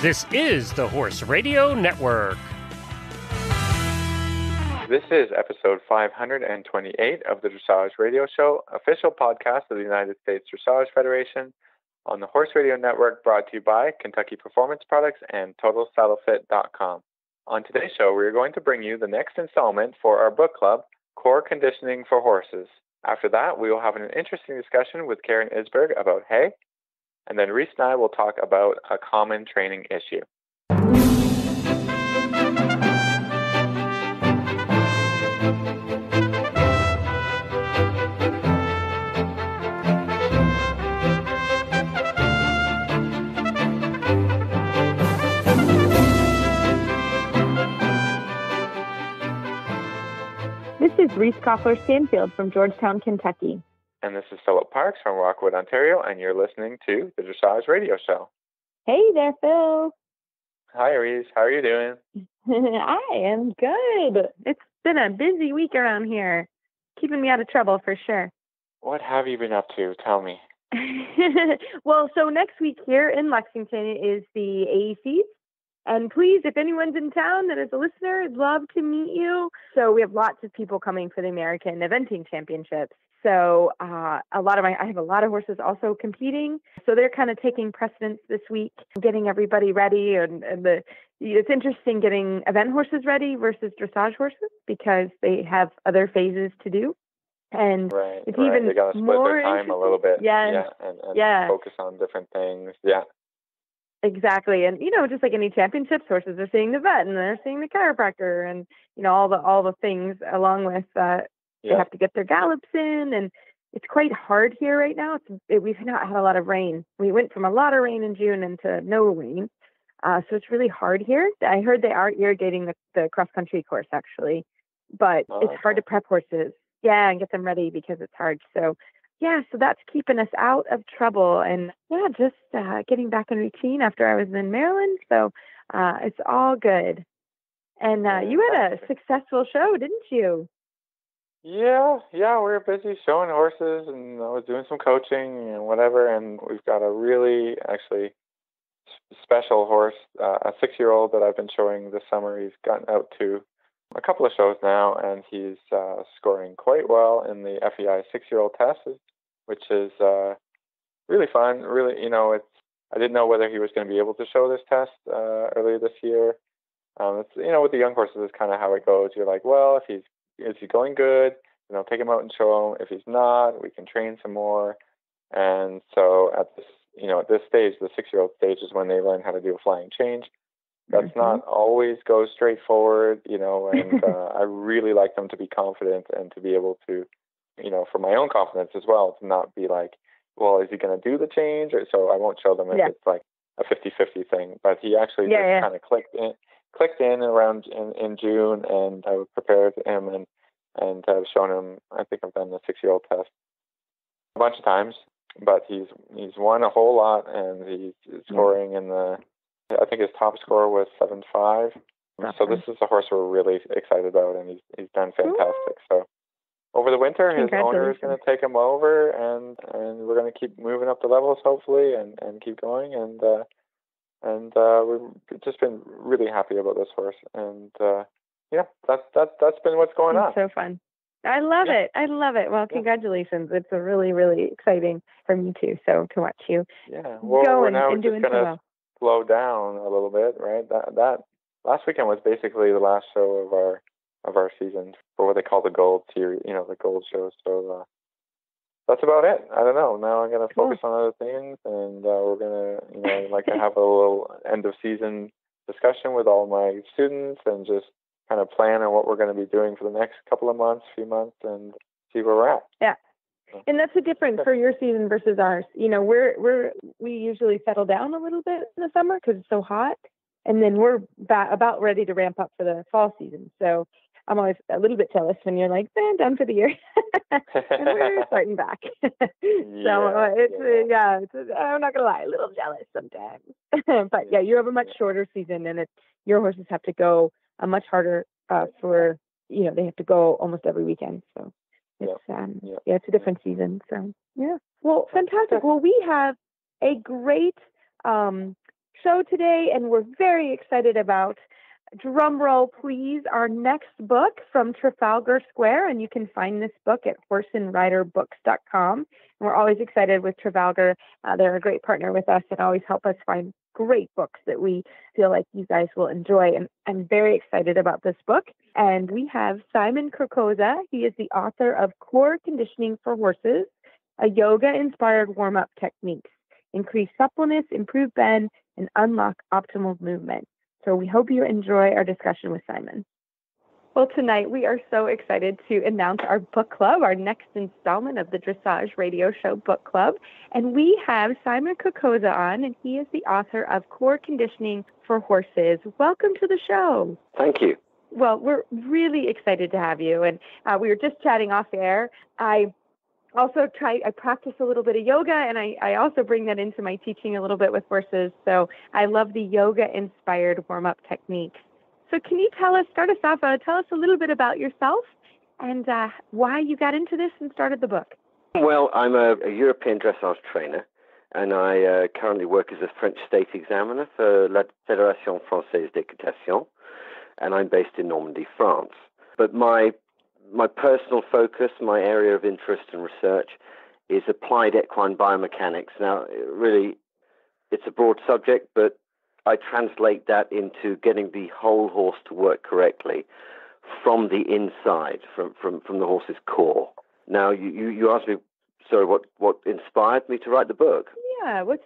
This is the Horse Radio Network. This is episode 528 of the Dressage Radio Show, official podcast of the United States Dressage Federation on the Horse Radio Network, brought to you by Kentucky Performance Products and TotalSaddleFit.com. On today's show, we are going to bring you the next installment for our book club, Core Conditioning for Horses. After that, we will have an interesting discussion with Karen Isberg about hay, and then Reese and I will talk about a common training issue. This is Reese Koffler-Stanfield from Georgetown, Kentucky. And this is Philip Parks from Rockwood, Ontario, and you're listening to the Dressage Radio Show. Hey there, Phil. Hi, Reese. How are you doing? I am good. It's been a busy week around here, keeping me out of trouble for sure. What have you been up to? Tell me. Well, so next week here in Lexington is the AECs. And please, if anyone's in town that is a listener, I'd love to meet you. So we have lots of people coming for the American Eventing Championships. So I have a lot of horses also competing. So they're kind of taking precedence this week, getting everybody ready. And it's interesting getting event horses ready versus dressage horses because they have other phases to do. And it's even they got to split their time a little bit. And focus on different things. Yeah. Exactly. And, just like any championships, horses are seeing the vet and they're seeing the chiropractor and, all the things along with they have to get their gallops in. And it's quite hard here right now. We've not had a lot of rain. We went from a lot of rain in June into no rain. So it's really hard here. I heard they are irrigating the cross-country course, actually. But it's hard to prep horses. Yeah, and get them ready because it's hard. So that's keeping us out of trouble. And just getting back in routine after I was in Maryland. So it's all good. And you had a successful show, didn't you? Yeah, we were busy showing horses, and I was doing some coaching and whatever. And we've got a really actually special horse, a 6-year-old that I've been showing this summer. He's gotten out to a couple of shows now, and he's scoring quite well in the FEI 6-year-old test, which is really fun. Really, I didn't know whether he was going to be able to show this test earlier this year. It's with the young horses, it's kind of how it goes. You're like, well, is he going good? Take him out and show him. If he's not, we can train some more. And so at this stage, the 6-year-old stage is when they learn how to do a flying change. That's not always go straightforward, and I really like them to be confident and to be able to, for my own confidence as well, to not be like, well, is he going to do the change? Or so I won't show them if it's like a 50-50 thing. But he actually kind of clicked in around in June, and I prepared him and I've shown him. I think I've done the 6-year-old test a bunch of times, but he's won a whole lot, and he's scoring in the. I think his top score was 7.5. So this is a horse we're really excited about, and he's done fantastic. So over the winter, his owner is going to take him over, and we're going to keep moving up the levels, hopefully, and keep going. And we've just been really happy about this horse. And that's been what's going on. So fun. I love it. I love it. Well, congratulations. It's a really, really exciting for me too. So to watch you we're now just going to slow down a little bit, right? That last weekend was basically the last show of our season for what they call the Gold Series, the Gold show. So that's about it. I don't know. Now I'm going to focus on other things, and we're going to, like to have a little end of season discussion with all my students and just kind of plan on what we're going to be doing for the next few months, and see where we're at. Yeah. And that's the difference for your season versus ours. We usually settle down a little bit in the summer because it's so hot, and then we're about ready to ramp up for the fall season. So I'm always a little bit jealous when you're like, done for the year, and we're starting back. I'm not gonna lie, a little jealous sometimes. But you have a much shorter season, and your horses have to go a much harder they have to go almost every weekend. So it's a different season. So well, fantastic. Well, we have a great show today, and we're very excited about, drum roll please, our next book from Trafalgar Square. And you can find this book at horseandriderbooks.com. And we're always excited with Trafalgar. They're a great partner with us and always help us find great books that we feel like you guys will enjoy. And I'm very excited about this book. And we have Simon Crocozza. He is the author of Core Conditioning for Horses, a yoga-inspired warm-up techniques, increase suppleness, improve bend, and unlock optimal movement. So we hope you enjoy our discussion with Simon. Well, tonight we are so excited to announce our book club, our next installment of the Dressage Radio Show Book Club. And we have Simon Crocozza on, and he is the author of Core Conditioning for Horses. Welcome to the show. Thank you. Well, we're really excited to have you. And we were just chatting off air. I practice a little bit of yoga, and I also bring that into my teaching a little bit with horses. So I love the yoga-inspired warm-up techniques. So can you tell us a little bit about yourself and why you got into this and started the book? Well, I'm a European dressage trainer, and I currently work as a French state examiner for La Fédération Française d'Équitation, and I'm based in Normandy, France. But my personal focus, my area of interest and research is applied equine biomechanics. Now, really, it's a broad subject, but I translate that into getting the whole horse to work correctly from the inside, from the horse's core. Now, you asked me, sorry, what inspired me to write the book? Yeah, what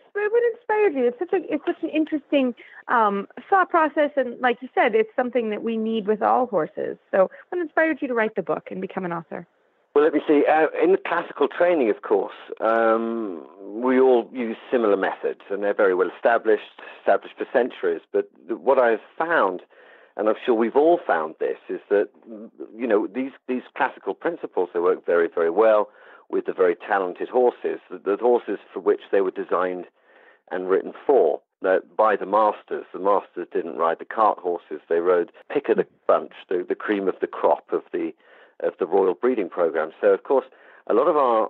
inspired you? It's such an interesting thought process, and like you said, it's something that we need with all horses. So, what inspired you to write the book and become an author? Well, let me see. In classical training, of course, we all use similar methods, and they're very well established for centuries. But what I've found, and I'm sure we've all found this, is that these classical principles, they work very, very well with the very talented horses, the horses for which they were designed and written for, by the masters. The masters didn't ride the cart horses; they rode pick of the bunch, the cream of the crop of the royal breeding program. So, of course, a lot of our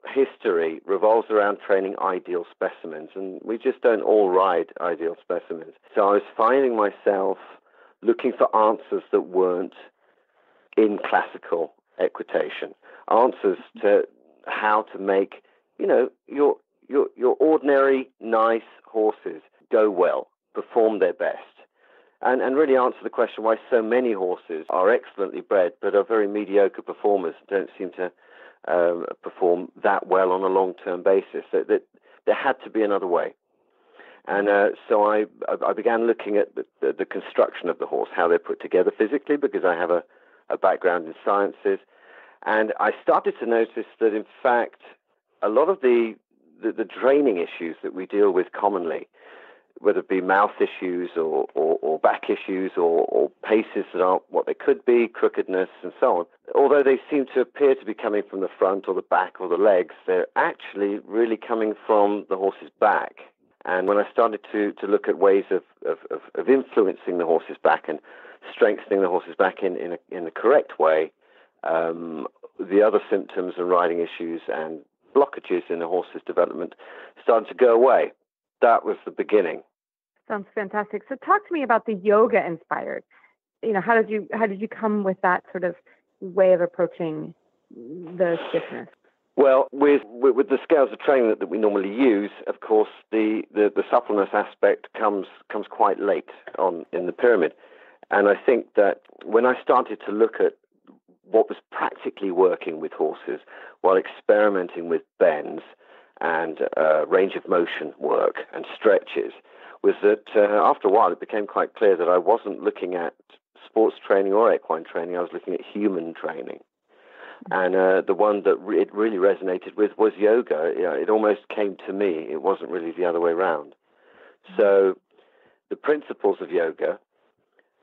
history revolves around training ideal specimens, and we just don't all ride ideal specimens. So I was finding myself looking for answers that weren't in classical equitation, answers to how to make, your ordinary nice horses go well, perform their best, and really answer the question why so many horses are excellently bred but are very mediocre performers, don't seem to perform that well on a long-term basis. That there had to be another way. And so I began looking at the construction of the horse, how they're put together physically, because I have a background in sciences. And I started to notice that, in fact, a lot of the training issues that we deal with commonly, whether it be mouth issues or back issues or paces that aren't what they could be, crookedness and so on, although they seem to appear to be coming from the front or the back or the legs, they're actually really coming from the horse's back. And when I started to look at ways of influencing the horse's back and strengthening the horse's back in the correct way, the other symptoms and riding issues and blockages in the horse's development started to go away. That was the beginning. Sounds fantastic. So talk to me about the yoga inspired. How did you come with that sort of way of approaching the stiffness? Well, with the scales of training that we normally use, of course, the suppleness aspect comes quite late on in the pyramid. And I think that when I started to look at what was practically working with horses while experimenting with bends and range of motion work and stretches, was that after a while it became quite clear that I wasn't looking at sports training or equine training. I was looking at human training. And the one that it really resonated with was yoga. It almost came to me. It wasn't really the other way around. So the principles of yoga,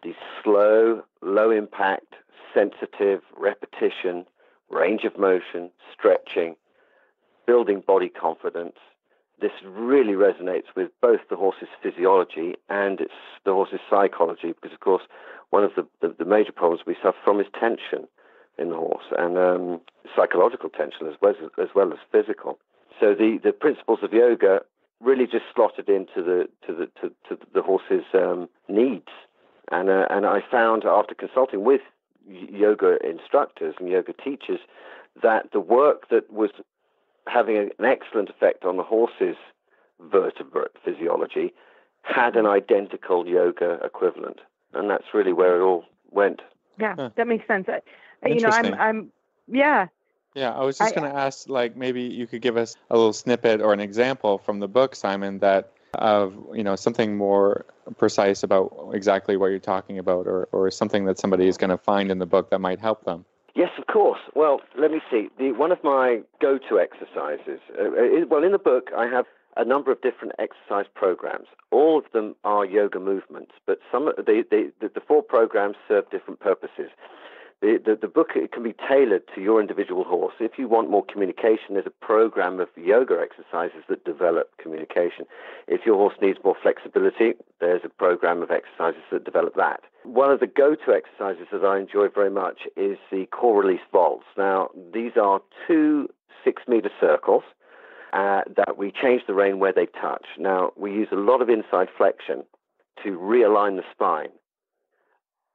these slow, low-impact, sensitive repetition, range of motion, stretching, building body confidence, this really resonates with both the horse's physiology and the horse's psychology, because, of course, one of the major problems we suffer from is tension in the horse, and psychological tension as well as physical. So the principles of yoga really just slotted into the horse's needs. And I found, after consulting with yoga instructors and yoga teachers, that the work that was having an excellent effect on the horse's vertebrate physiology had an identical yoga equivalent. And that's really where it all went. Yeah, that makes sense. Interesting. Yeah. Yeah, I was just going to ask, like, maybe you could give us a little snippet or an example from the book, Simon, that of, something more precise about exactly what you're talking about, or something that somebody is going to find in the book that might help them. Yes, of course. Well, let me see. One of my go-to exercises, in the book, I have a number of different exercise programs. All of them are yoga movements, but the 4 programs serve different purposes. The book, it can be tailored to your individual horse. If you want more communication, there's a program of yoga exercises that develop communication. If your horse needs more flexibility, there's a program of exercises that develop that. One of the go-to exercises that I enjoy very much is the core release vaults. Now, these are 2 6-meter circles that we change the rein where they touch. Now, we use a lot of inside flexion to realign the spine.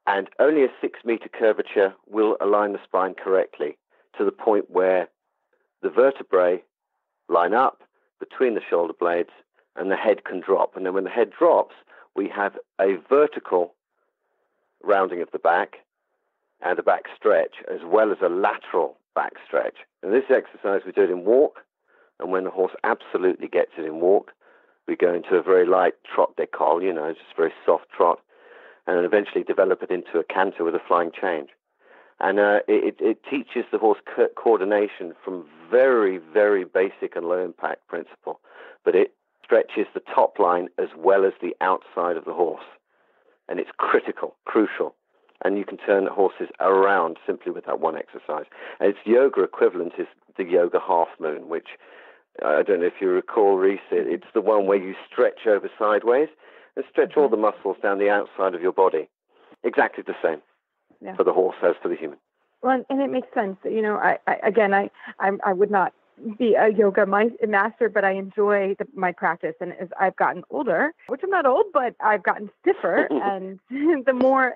And only a 6-meter curvature will align the spine correctly to the point where the vertebrae line up between the shoulder blades and the head can drop. And then when the head drops, we have a vertical rounding of the back and a back stretch, as well as a lateral back stretch. And this exercise, we do it in walk. And when the horse absolutely gets it in walk, we go into a very light trot décolle, just a very soft trot, and then eventually develop it into a canter with a flying change. And it teaches the horse coordination from very, very basic and low-impact principle, but it stretches the top line as well as the outside of the horse. And it's crucial. And you can turn the horses around simply with that one exercise. And its yoga equivalent is the yoga half moon, which I don't know if you recall, Reese, it's the one where you stretch over sideways and stretch all the muscles down the outside of your body. Exactly the same for the horse as for the human. Well, and it makes sense. I would not be a yoga master, but I enjoy my practice. And as I've gotten older, which I'm not old, but I've gotten stiffer, and the more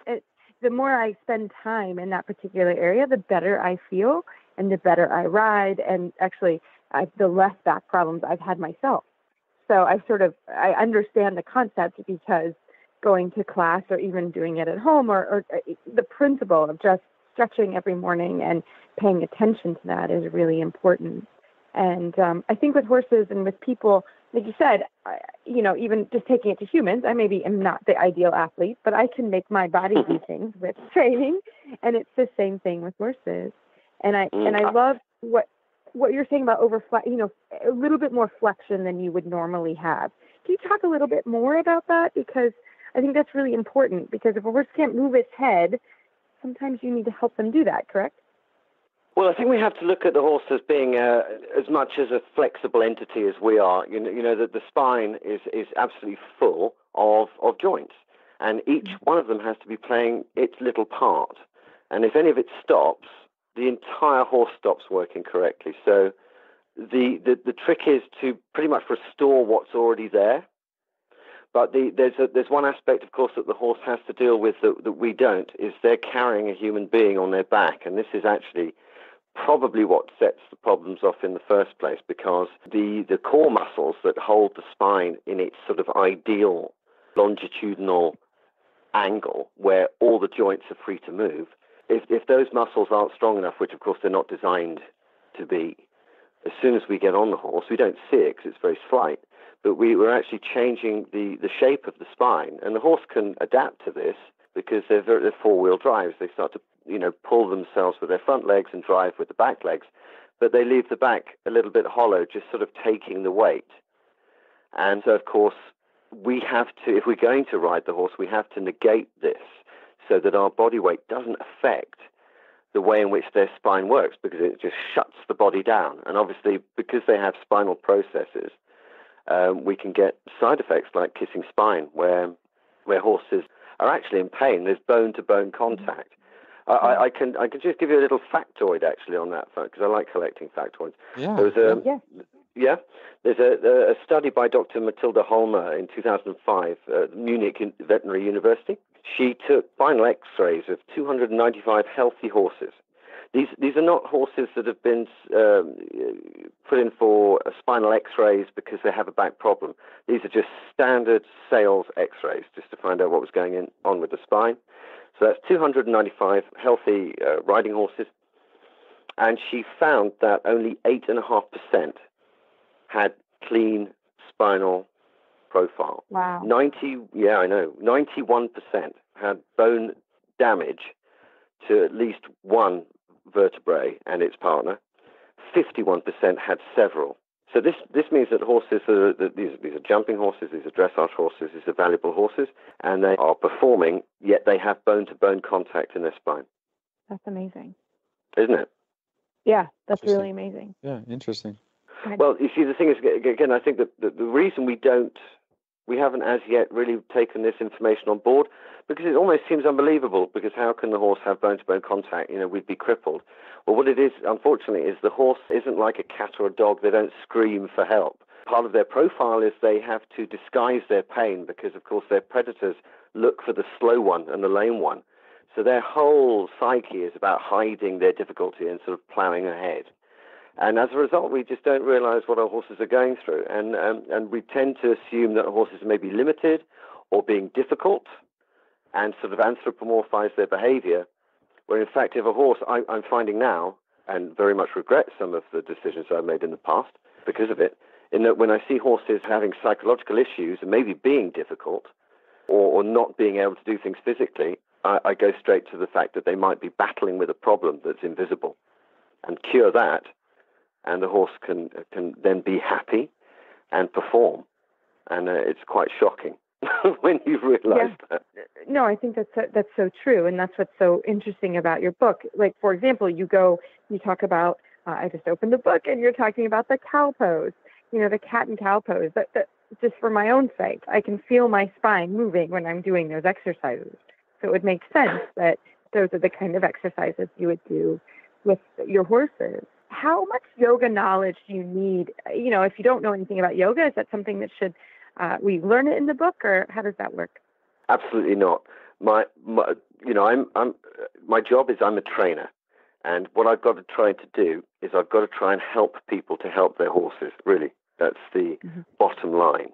I spend time in that particular area, the better I feel and the better I ride. And actually, the less back problems I've had myself. So I understand the concept, because going to class or even doing it at home or the principle of just stretching every morning and paying attention to that is really important. And I think with horses and with people, like you said, even just taking it to humans, I maybe am not the ideal athlete, but I can make my body do things with training, and it's the same thing with horses. And I love what you're saying about a little bit more flexion than you would normally have. Can you talk a little bit more about that? Because I think that's really important, because if a horse can't move its head, sometimes you need to help them do that, correct? Well, I think we have to look at the horse as being as much as a flexible entity as we are. That the spine is absolutely full of joints, and each one of them has to be playing its little part. And if any of it stops, the entire horse stops working correctly. So the trick is to pretty much restore what's already there. But there's one aspect, of course, that the horse has to deal with that we don't, is they're carrying a human being on their back. And this is actually probably what sets the problems off in the first place, because the core muscles that hold the spine in its sort of ideal longitudinal angle, where all the joints are free to move, if those muscles aren't strong enough, which of course they're not designed to be, as soon as we get on the horse, we don't see it because it's very slight, but we're actually changing the shape of the spine. And the horse can adapt to this because they're four-wheel drives. They start to pull themselves with their front legs and drive with the back legs, but they leave the back a little bit hollow, just sort of taking the weight. And so, of course, we have to, if we're going to ride the horse, we have to negate this so that our body weight doesn't affect the way in which their spine works, because it just shuts the body down. And obviously, because they have spinal processes, we can get side effects like kissing spine, where horses are actually in pain. There's bone-to-bone contact. I can just give you a little factoid actually on that because I like collecting factoids. Yeah. There's a study by Dr. Matilda Holmer in 2005 at Munich Veterinary University. She took spinal X-rays of 295 healthy horses. These are not horses that have been put in for spinal X-rays because they have a back problem. These are just standard sales X-rays just to find out what was going on with the spine. So that's 295 healthy riding horses. And she found that only 8.5% had clean spinal profile. Wow. 91% had bone damage to at least one vertebrae and its partner. 51% had several. So this means that horses, these are jumping horses, these are dressage horses, these are valuable horses, and they are performing, yet they have bone-to-bone contact in their spine. That's amazing. Isn't it? Yeah, that's really amazing. Yeah, interesting. Well, you see, the thing is, again, I think that the reason we haven't as yet really taken this information on board, because it almost seems unbelievable, because how can the horse have bone-to-bone contact? We'd be crippled. Well, what it is, unfortunately, is the horse isn't like a cat or a dog. They don't scream for help. Part of their profile is they have to disguise their pain because, of course, their predators look for the slow one and the lame one. So their whole psyche is about hiding their difficulty and sort of plowing ahead. And as a result, we just don't realize what our horses are going through. And we tend to assume that horses may be limited or being difficult and sort of anthropomorphize their behavior, where in fact, if a horse, I'm finding now, and very much regret some of the decisions I've made in the past because of it, in that when I see horses having psychological issues and maybe being difficult or not being able to do things physically, I go straight to the fact that they might be battling with a problem that's invisible and cure that, and the horse can then be happy and perform. And it's quite shocking when you realize that. No, I think that's so true, and that's what's so interesting about your book. Like, for example, you talk about, I just opened the book, and you're talking about the cow pose, the cat and cow pose. That just for my own sake, I can feel my spine moving when I'm doing those exercises. So it would make sense that those are the kind of exercises you would do with your horses. How much yoga knowledge do you need? If you don't know anything about yoga, is that something that we learn it in the book, or how does that work? Absolutely not. My job is I'm a trainer, and what I've got to try to do is I've got to try and help people to help their horses. Really, that's the bottom line.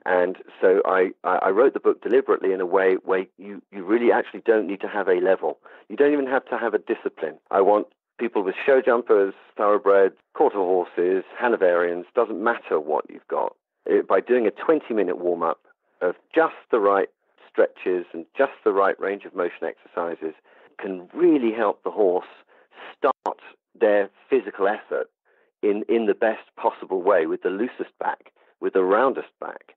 And so I wrote the book deliberately in a way where you really actually don't need to have a level. You don't even have to have a discipline. I want people with show jumpers, thoroughbreds, quarter horses, Hanoverians, doesn't matter what you've got. By doing a 20-minute warm-up of just the right stretches and just the right range of motion exercises can really help the horse start their physical effort in the best possible way, with the loosest back, with the roundest back,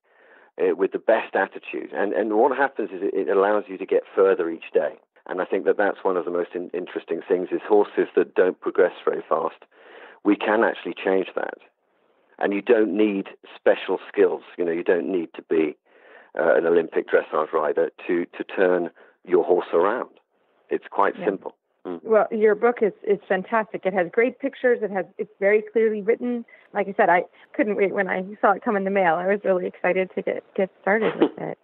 with the best attitude. And what happens is it allows you to get further each day. And I think that's one of the most interesting things is horses that don't progress very fast. We can actually change that. And you don't need special skills. You don't need to be an Olympic dressage rider to turn your horse around. It's quite simple. Well, your book is fantastic. It has great pictures. It's very clearly written. Like I said, I couldn't wait when I saw it come in the mail. I was really excited to get started with it.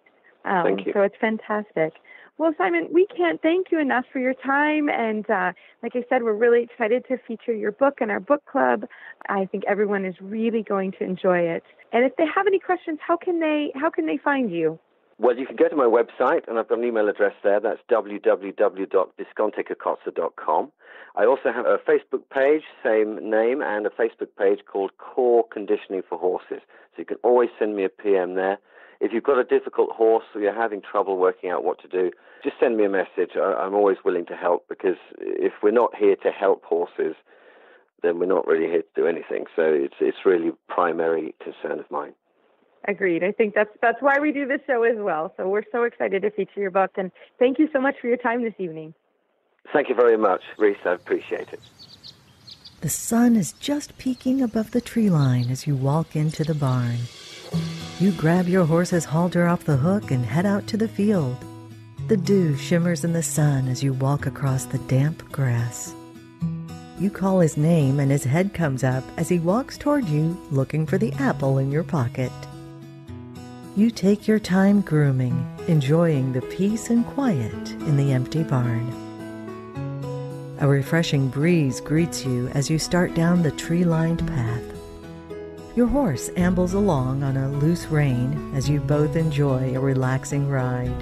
Thank you. So it's fantastic. Well, Simon, we can't thank you enough for your time. And like I said, we're really excited to feature your book in our book club. I think everyone is really going to enjoy it. And if they have any questions, how can they find you? Well, you can go to my website, and I've got an email address there. That's www.viscontecacozza.com. I also have a Facebook page, same name, and a Facebook page called Core Conditioning for Horses. So you can always send me a PM there. If you've got a difficult horse or you're having trouble working out what to do, just send me a message. I'm always willing to help, because if we're not here to help horses, then we're not really here to do anything. So it's really a primary concern of mine. Agreed. I think that's why we do this show as well. So we're so excited to feature your book. And thank you so much for your time this evening. Thank you very much, Reese. I appreciate it. The sun is just peeking above the tree line as you walk into the barn. You grab your horse's halter off the hook and head out to the field. The dew shimmers in the sun as you walk across the damp grass. You call his name and his head comes up as he walks toward you, looking for the apple in your pocket. You take your time grooming, enjoying the peace and quiet in the empty barn. A refreshing breeze greets you as you start down the tree-lined path. Your horse ambles along on a loose rein as you both enjoy a relaxing ride.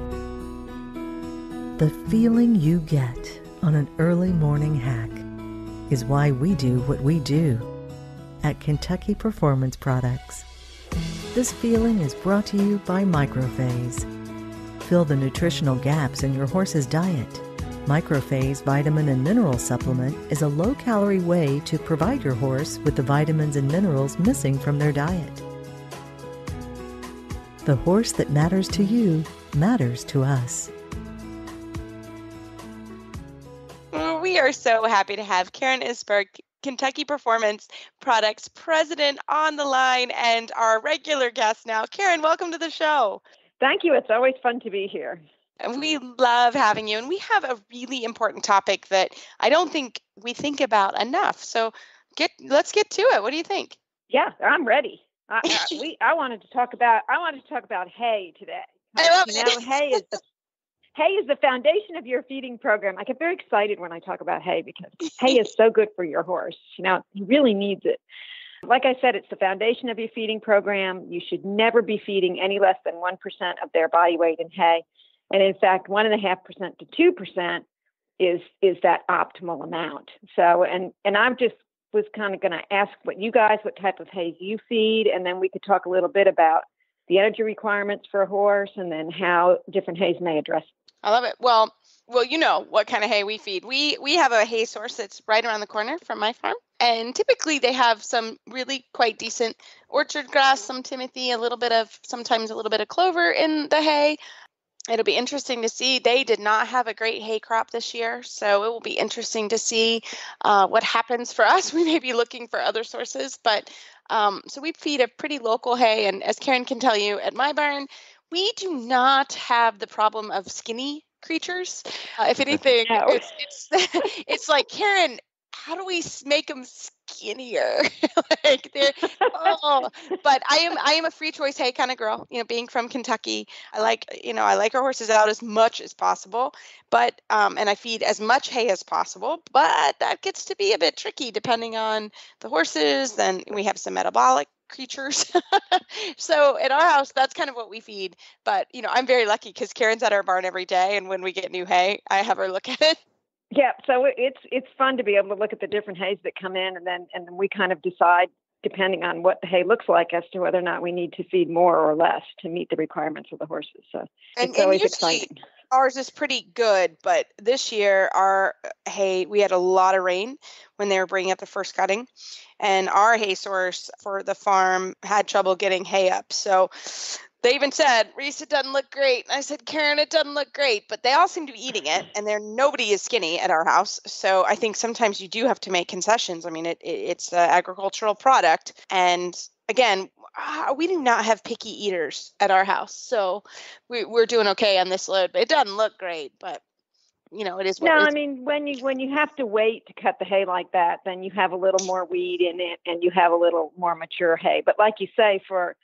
The feeling you get on an early morning hack is why we do what we do at Kentucky Performance Products. This feeling is brought to you by Microphase. Fill the nutritional gaps in your horse's diet. Microphase Vitamin and Mineral Supplement is a low-calorie way to provide your horse with the vitamins and minerals missing from their diet. The horse that matters to you matters to us. We are so happy to have Karen Isberg, Kentucky Performance Products President, on the line and our regular guest now. Karen, welcome to the show. Thank you. It's always fun to be here. And we love having you. And we have a really important topic that I don't think we think about enough. So let's get to it. What do you think? Yeah, I'm ready. I wanted to talk about hay today. I love it. Hay is the foundation of your feeding program. I get very excited when I talk about hay because hay is so good for your horse. He really needs it. Like I said, it's the foundation of your feeding program. You should never be feeding any less than 1% of their body weight in hay. And in fact, 1.5% to 2% is that optimal amount. So, and I just was kind of going to ask what type of hay you feed, and then we could talk a little bit about the energy requirements for a horse and then how different hays may address it. I love it. Well, you know what kind of hay we feed. We have a hay source that's right around the corner from my farm. And typically they have some really quite decent orchard grass, some timothy, sometimes a little bit of clover in the hay. It'll be interesting to see. They did not have a great hay crop this year, so it will be interesting to see what happens for us. We may be looking for other sources, but so we feed a pretty local hay. And as Karen can tell you, at my barn, we do not have the problem of skinny creatures. If anything, it's like, Karen, how do we make them skinnier? But I am a free choice hay kind of girl. Being from Kentucky, I like our horses out as much as possible, but and I feed as much hay as possible. But that gets to be a bit tricky depending on the horses. Then we have some metabolic creatures. So at our house, that's kind of what we feed. But I'm very lucky because Karen's at our barn every day, and when we get new hay, I have her look at it. Yeah, so it's fun to be able to look at the different hays that come in, and then we kind of decide, depending on what the hay looks like, as to whether or not we need to feed more or less to meet the requirements of the horses. So it's always exciting. Ours is pretty good, but this year our hay, we had a lot of rain when they were bringing up the first cutting, and our hay source for the farm had trouble getting hay up. So they even said, Reese, it doesn't look great. And I said, Karen, it doesn't look great. But they all seem to be eating it, and nobody is skinny at our house. So I think sometimes you do have to make concessions. I mean, it's an agricultural product. And again, we do not have picky eaters at our house. So we're doing okay on this load. But it doesn't look great. But, it is what it is. No, I mean, when you have to wait to cut the hay like that, then you have a little more weed in it, and you have a little more mature hay. But like you say, for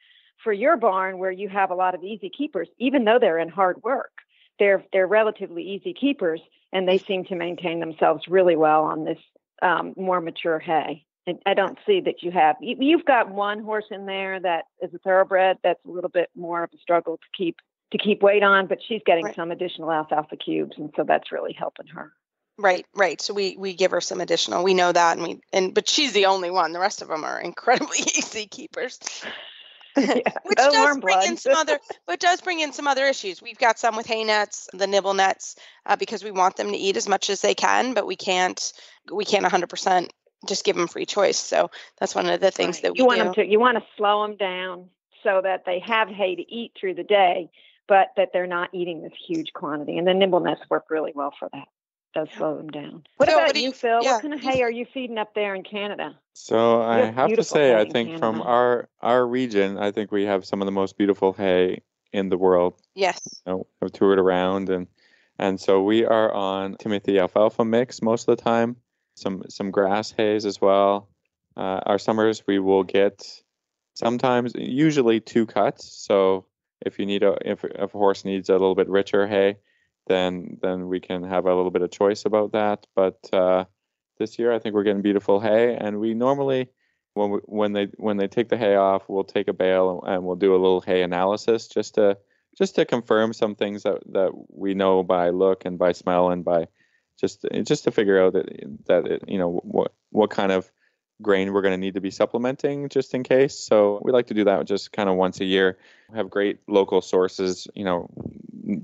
your barn, where you have a lot of easy keepers, even though they're in hard work, they're relatively easy keepers, and they seem to maintain themselves really well on this more mature hay. And I don't see that you've got one horse in there that is a thoroughbred that's a little bit more of a struggle to keep weight on, but she's getting some additional alfalfa cubes, and so that's really helping her. Right. So we give her some additional. We know that, but she's the only one. The rest of them are incredibly easy keepers. Yeah, which does bring in some other issues. We've got some with hay nets, the nibble nets, because we want them to eat as much as they can, but we can't 100% just give them free choice. So that's one of the things that we do. You want to slow them down so that they have hay to eat through the day, but that they're not eating this huge quantity. And the nibble nets work really well for that. Does slow them down. What about you, Phil? Yeah. What kind of hay are you feeding up there in Canada? So I have to say, I think from our region, I think we have some of the most beautiful hay in the world. Yes. I've toured around, and And so we are on Timothy alfalfa mix most of the time, some grass hays as well. Our summers we will get sometimes, usually 2 cuts. So if a horse needs a little bit richer hay, then we can have a little bit of choice about that. But this year I think we're getting beautiful hay, and we normally when they take the hay off, we'll take a bale and we'll do a little hay analysis just to confirm some things that we know by look and by smell and by just to figure out that what kind of grain we're going to need to be supplementing just in case. So we like to do that just kind of once a year. We have great local sources,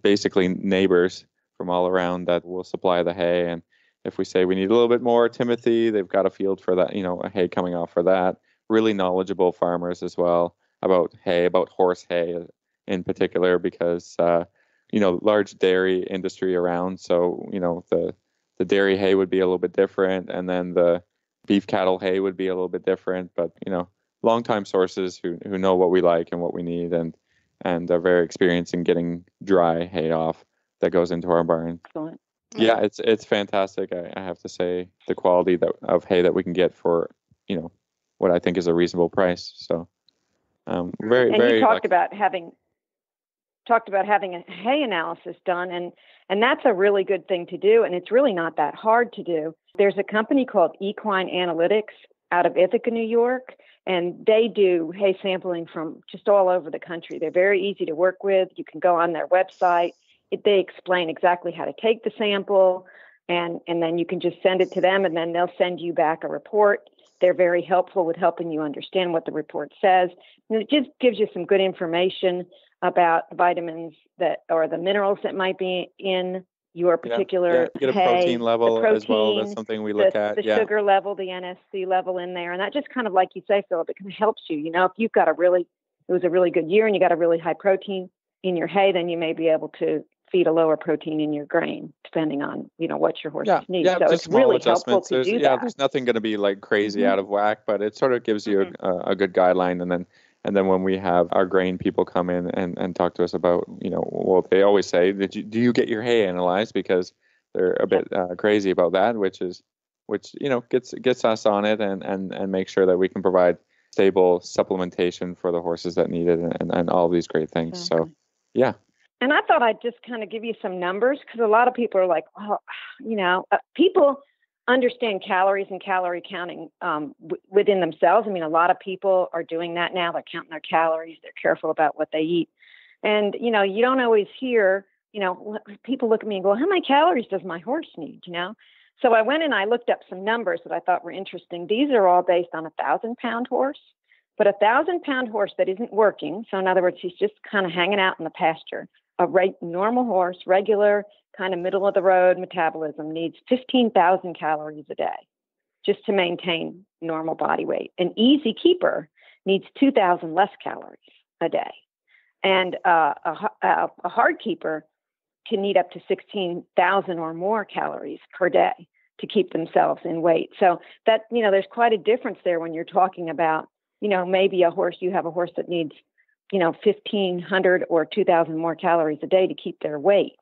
basically neighbors from all around that will supply the hay. And if we say we need a little bit more Timothy, they've got a field for that, a hay coming off for that. Really knowledgeable farmers as well about hay, about horse hay in particular, because large dairy industry around. So the dairy hay would be a little bit different, and then the beef cattle hay would be a little bit different. But longtime sources who know what we like and what we need, and are very experienced in getting dry hay off that goes into our barn. Excellent. Yeah, it's fantastic. I have to say the quality of hay that we can get for what I think is a reasonable price. So very and very you talked lucky. about having a hay analysis done, and that's a really good thing to do, and it's really not that hard to do. There's a company called Equine Analytics out of Ithaca, New York, and they do hay sampling from just all over the country. They're very easy to work with. You can go on their website. They explain exactly how to take the sample, and then you can just send it to them, and then they'll send you back a report. They're very helpful with helping you understand what the report says. And it just gives you some good information about the vitamins or the minerals that might be in your particular You get a hay, protein level protein, as well. That's something we look at. The sugar level, the NSC level in there. And that just kind of, like you say, Philip, it kind of helps you. If you've got it was a really good year and you got a really high protein in your hay, then you may be able to feed a lower protein in your grain, depending on, what your horses need. So it's really helpful to do that. There's nothing going to be like crazy out of whack, but it sort of gives you a good guideline. And then when we have our grain people come in and talk to us about, they always say, do you get your hay analyzed? Because they're a bit crazy about that, which gets us on it and make sure that we can provide stable supplementation for the horses that need it and all these great things. So, yeah. And I thought I'd just kind of give you some numbers, because a lot of people are like, well, people understand calories and calorie counting within themselves. I mean, a lot of people are doing that now. They're counting their calories. They're careful about what they eat. And, you don't always hear, people look at me and go, how many calories does my horse need, So I went and I looked up some numbers that I thought were interesting. These are all based on a 1,000-pound horse. But a 1,000-pound horse that isn't working, so in other words, he's just kind of hanging out in the pasture, a normal horse, regular, kind of middle-of-the-road metabolism, needs 15,000 calories a day just to maintain normal body weight. An easy keeper needs 2,000 less calories a day. And a hard keeper can need up to 16,000 or more calories per day to keep themselves in weight. So that, there's quite a difference there when you're talking about, maybe you have a horse that needs, 1,500 or 2,000 more calories a day to keep their weight.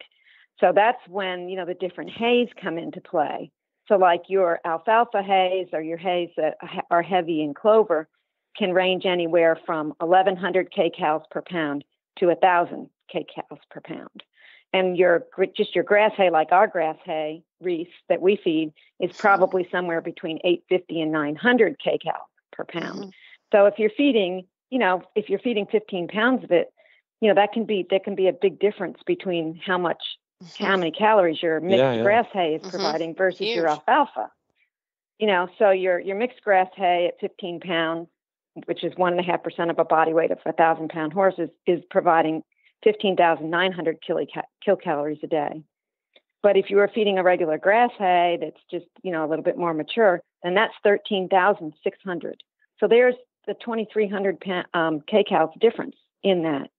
So that's when, the different hays come into play. So like your alfalfa hays or your hays that are heavy in clover can range anywhere from 1,100 kcals per pound to 1,000 kcals per pound. And your grass hay, like our grass hay, Reese, that we feed, is probably somewhere between 850 and 900 kcals per pound. Mm-hmm. So if you're feeding, 15 pounds of it, that can be a big difference between how many calories your mixed grass hay is providing versus your alfalfa. So your mixed grass hay at 15 pounds, which is 1.5% of a body weight of a 1,000-pound horse, is providing 15,900 kilocalories a day. But if you were feeding a regular grass hay that's just, a little bit more mature, then that's 13,600. So there's the 2,300 kcals difference in that,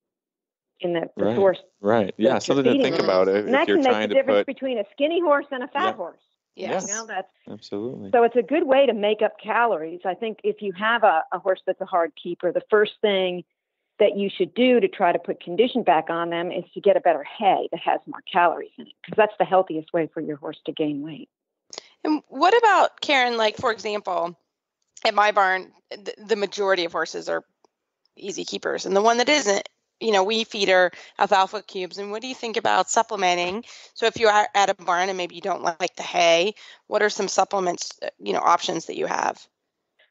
the source. Right. Yeah. Something to think about and that can make the difference between a skinny horse and a fat horse. Yes. That's absolutely. So it's a good way to make up calories. I think if you have a horse that's a hard keeper, the first thing that you should do to try to put condition back on them is to get a better hay that has more calories in it, because that's the healthiest way for your horse to gain weight. And what about, Karen, like, for example, at my barn, the majority of horses are easy keepers, and the one that isn't, we feed her alfalfa cubes. And what do you think about supplementing? So if you are at a barn and maybe you don't like the hay, what are some supplements, options that you have?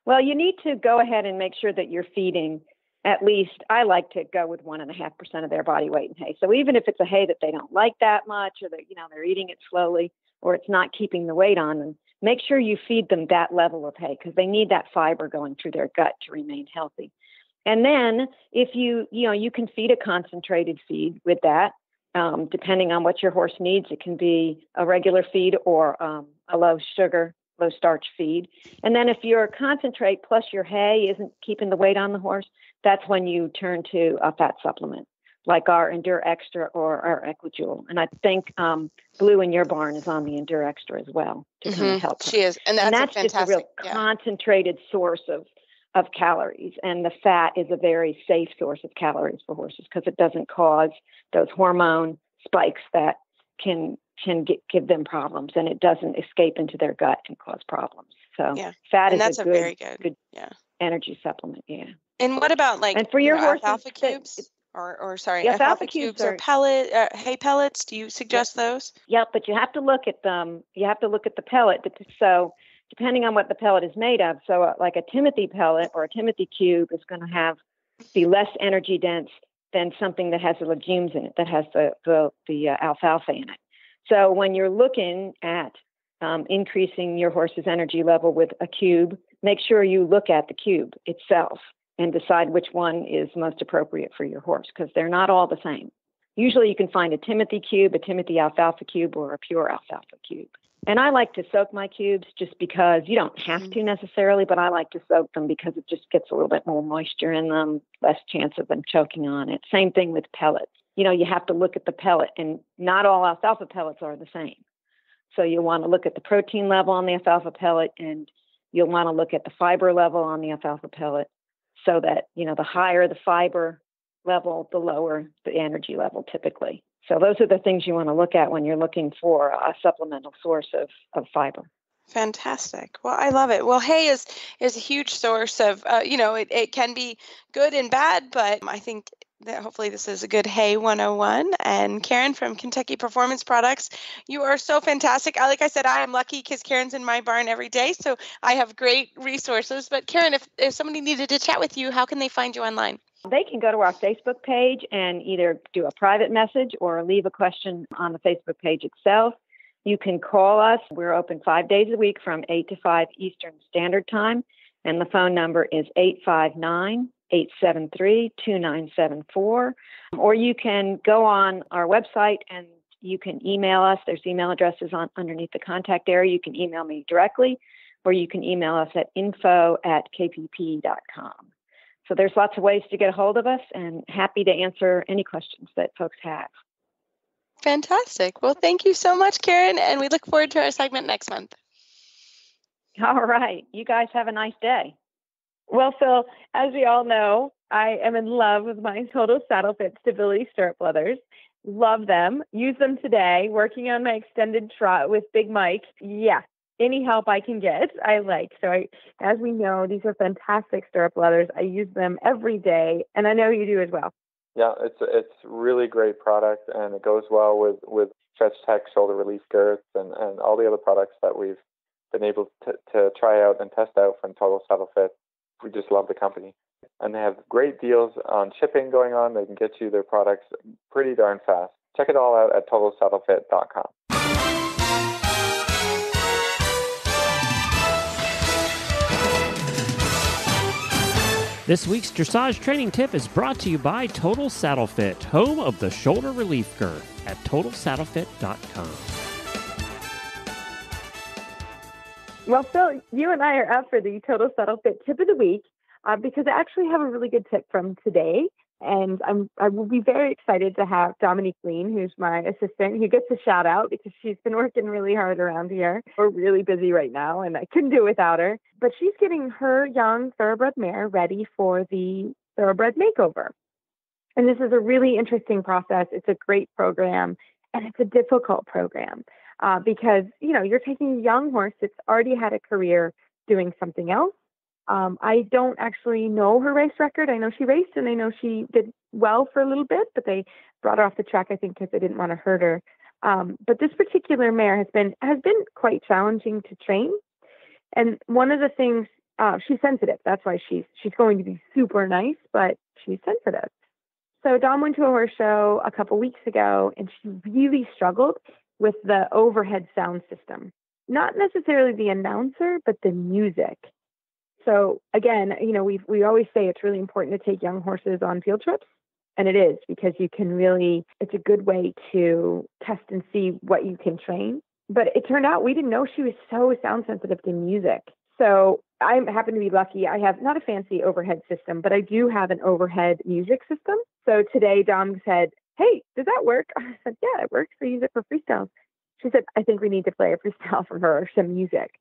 Well, you need to go ahead and make sure that you're feeding at least, I like to go with 1.5% of their body weight in hay. So even if it's a hay that they don't like that much, or that, they're eating it slowly, or it's not keeping the weight on them, make sure you feed them that level of hay, because they need that fiber going through their gut to remain healthy. And then if you can feed a concentrated feed with that, depending on what your horse needs. It can be a regular feed or a low sugar, low starch feed. And then if your concentrate plus your hay isn't keeping the weight on the horse, that's when you turn to a fat supplement, like our Endure Extra or our Equijewel. And I think Blue in your barn is on the Endure Extra as well to kind of help her. She is. And that's just a real concentrated source of calories. And the fat is a very safe source of calories for horses because it doesn't cause those hormone spikes that can give them problems, and it doesn't escape into their gut and cause problems. So fat is a very good energy supplement. Yeah. And what about and for your horses, alfalfa cubes? Alfalfa cubes or hay pellets? Do you suggest those? Yeah, but you have to look at them. You have to look at the pellet. So depending on what the pellet is made of, so like a Timothy pellet or a Timothy cube is going to be less energy dense than something that has the legumes in it, that has the alfalfa in it. So when you're looking at increasing your horse's energy level with a cube, make sure you look at the cube itself and decide which one is most appropriate for your horse, because they're not all the same. Usually you can find a Timothy cube, a Timothy alfalfa cube, or a pure alfalfa cube. And I like to soak my cubes just because you don't have to necessarily, but I like to soak them because it just gets a little bit more moisture in them, less chance of them choking on it. Same thing with pellets. You have to look at the pellet, and not all alfalfa pellets are the same. So you want to look at the protein level on the alfalfa pellet, and you'll want to look at the fiber level on the alfalfa pellet, so that, the higher the fiber level, the lower the energy level typically. So those are the things you want to look at when you're looking for a supplemental source of fiber. Fantastic. Well, I love it. Well, hay is a huge source of, it can be good and bad, but I think that hopefully this is a good hay 101. And Karen from Kentucky Performance Products, you are so fantastic. Like I said, I am lucky because Karen's in my barn every day, so I have great resources. But Karen, if somebody needed to chat with you, how can they find you online? They can go to our Facebook page and either do a private message or leave a question on the Facebook page itself. You can call us. We're open 5 days a week from 8 to 5 Eastern Standard Time. And the phone number is 859-873-2974. Or you can go on our website and you can email us. There's email addresses underneath the contact area. You can email me directly, or you can email us at info@kpp.com. So there's lots of ways to get a hold of us, and happy to answer any questions that folks have. Fantastic. Well, thank you so much, Karen, and we look forward to our segment next month. All right. You guys have a nice day. Well, Phil, as we all know, I am in love with my Total Saddle Fit Stability Stirrup Leathers. Love them. Use them today. Working on my extended trot with Big Mike. Yeah. Any help I can get, I like. So as we know, these are fantastic stirrup leathers. I use them every day, and I know you do as well. Yeah, it's really great product, and it goes well with Stretch Tech shoulder relief girths and all the other products that we've been able to try out and test out from Total Saddle Fit. We just love the company. And they have great deals on shipping going on. They can get you their products pretty darn fast. Check it all out at TotalSaddleFit.com. This week's dressage training tip is brought to you by Total Saddle Fit, home of the shoulder relief girth at TotalSaddleFit.com. Well, Phil, you and I are up for the Total Saddle Fit tip of the week because I actually have a really good tip from today. And I will be very excited to have Dominique Lean, who's my assistant, who gets a shout out because she's been working really hard around here. We're really busy right now, and I couldn't do it without her. But she's getting her young thoroughbred mare ready for the thoroughbred makeover. And this is a really interesting process. It's a great program, and it's a difficult program because, you're taking a young horse that's already had a career doing something else. I don't actually know her race record. I know she raced, and I know she did well for a little bit, but they brought her off the track, I think, because they didn't want to hurt her. But this particular mare has been quite challenging to train. And one of the things, she's sensitive. That's why she's going to be super nice, but she's sensitive. So Dom went to a horse show a couple weeks ago, and she really struggled with the overhead sound system. Not necessarily the announcer, but the music. So again, we always say it's really important to take young horses on field trips. And it is, because you can it's a good way to test and see what you can train. But it turned out we didn't know she was so sound sensitive to music. So I happen to be lucky. I have not a fancy overhead system, but I do have an overhead music system. So today Dom said, "Hey, does that work?" I said, "Yeah, it works. I use it for freestyle." She said, "I think we need to play a freestyle for her, some music."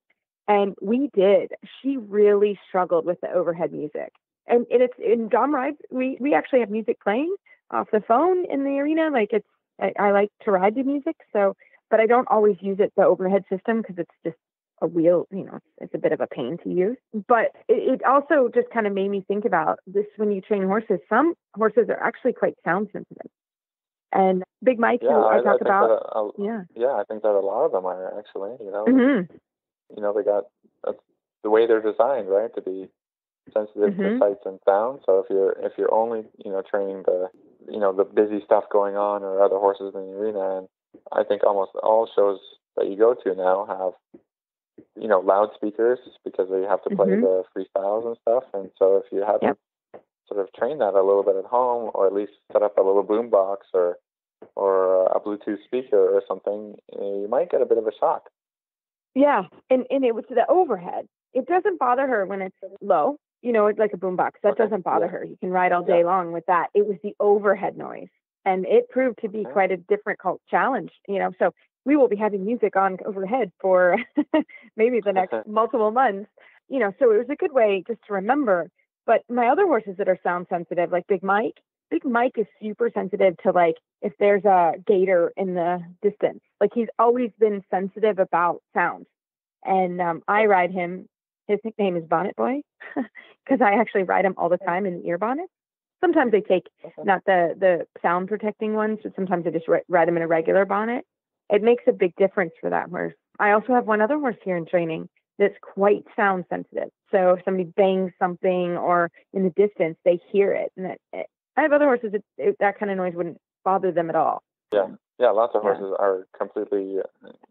And we did. She really struggled with the overhead music. And it's in Dom rides, we actually have music playing off the phone in the arena. I like to ride to music. So, but I don't always use the overhead system, because it's just a wheel, it's a bit of a pain to use. But it also just kind of made me think about this when you train horses. Some horses are actually quite sound sensitive. And Big Mike, who I talk about. I think that a lot of them are actually, Mm-hmm. They got the way they're designed, right, to be sensitive to sights and sound. So if you're only training the busy stuff going on or other horses in the arena, and I think almost all shows that you go to now have loudspeakers, because they have to play the freestyles and stuff. And so if you haven't sort of trained that a little bit at home, or at least set up a little boom box or a Bluetooth speaker or something, you might get a bit of a shock. Yeah, and it was the overhead. It doesn't bother her when it's low, it's like a boombox. That doesn't bother her. You can ride all day long with that. It was the overhead noise, and it proved to be quite a difficult challenge. So we will be having music on overhead for maybe the next multiple months. So it was a good way just to remember. But my other horses that are sound sensitive, like Big Mike is super sensitive to, like, if there's a gator in the distance. Like, he's always been sensitive about sound. And I ride him. His nickname is Bonnet Boy, because I actually ride him all the time in the ear bonnet. Sometimes I take not the sound protecting ones, but sometimes I just ride him in a regular bonnet. It makes a big difference for that horse. I also have one other horse here in training that's quite sound sensitive. So if somebody bangs something or in the distance, they hear it. And I have other horses that kind of noise wouldn't bother them at all. Yeah, lots of horses are completely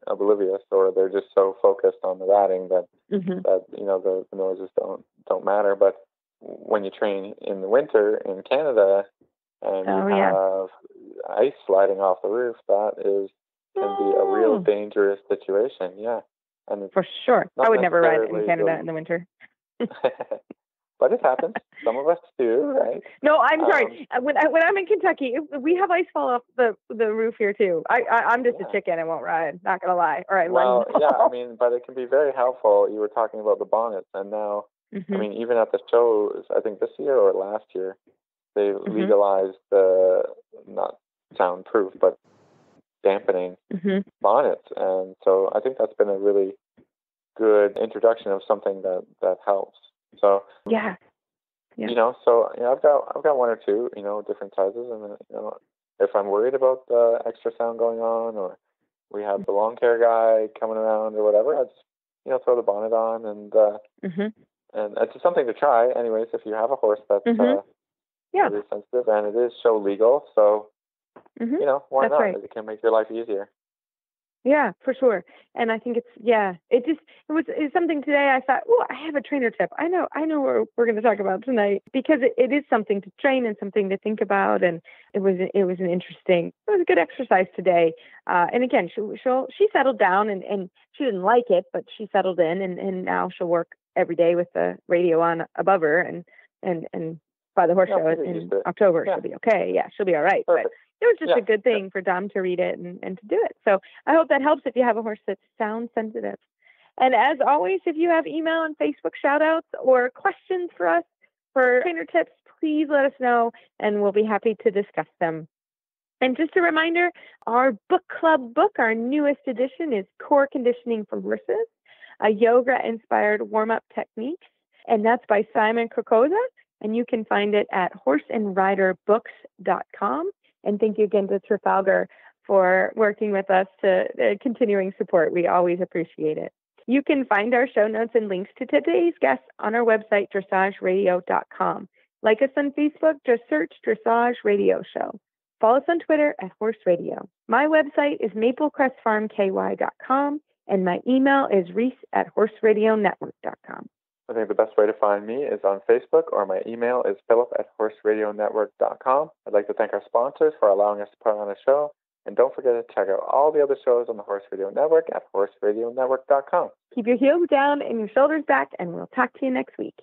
oblivious, or they're just so focused on the riding that the noises don't matter. But when you train in the winter in Canada and you have ice sliding off the roof, that can be a real dangerous situation. Yeah, and for sure, I would never ride in Canada in the winter. But it happens. Some of us do, right? No, I'm sorry. When I'm in Kentucky, we have ice fall off the roof here too. I'm just a chicken and won't ride. Not gonna lie. All right. Well, but it can be very helpful. You were talking about the bonnets, and now, even at the shows, I think this year or last year, they legalized the not soundproof but dampening bonnets, and so I think that's been a really good introduction of something that helps. So I've got one or two different sizes, and if I'm worried about the extra sound going on, or we have the lawn care guy coming around or whatever, I just throw the bonnet on, and it's just something to try. Anyways, if you have a horse that's really sensitive, and it is show legal, so why not? Right. It can make your life easier. Yeah, for sure. And I think it's something today I thought, I have a trainer tip. I know what we're going to talk about tonight, because it is something to train and something to think about. And it was a good exercise today. And again, she settled down and she didn't like it, but she settled in, and now she'll work every day with the radio on above her, and by the horse show in October, she'll be okay. Yeah, she'll be all right. Perfect. But it was just a good thing for Dom to read it and to do it. So I hope that helps if you have a horse that's sound sensitive. And as always, if you have email and Facebook shout outs or questions for us for trainer tips, please let us know, and we'll be happy to discuss them. And just a reminder, our book club book, our newest edition, is Core Conditioning for Horses, a yoga-inspired warm-up techniques, and that's by Simon Krakoza, and you can find it at horseandriderbooks.com. And thank you again to Trafalgar for working with us to continuing support. We always appreciate it. You can find our show notes and links to today's guests on our website, dressageradio.com. Like us on Facebook, just search Dressage Radio Show. Follow us on Twitter at Horse Radio. My website is maplecrestfarmky.com, and my email is reese@horseradionetwork.com. I think the best way to find me is on Facebook, or my email is philip@horseradionetwork.com. I'd like to thank our sponsors for allowing us to put on a show. And don't forget to check out all the other shows on the Horse Radio Network at horseradionetwork.com. Keep your heels down and your shoulders back, and we'll talk to you next week.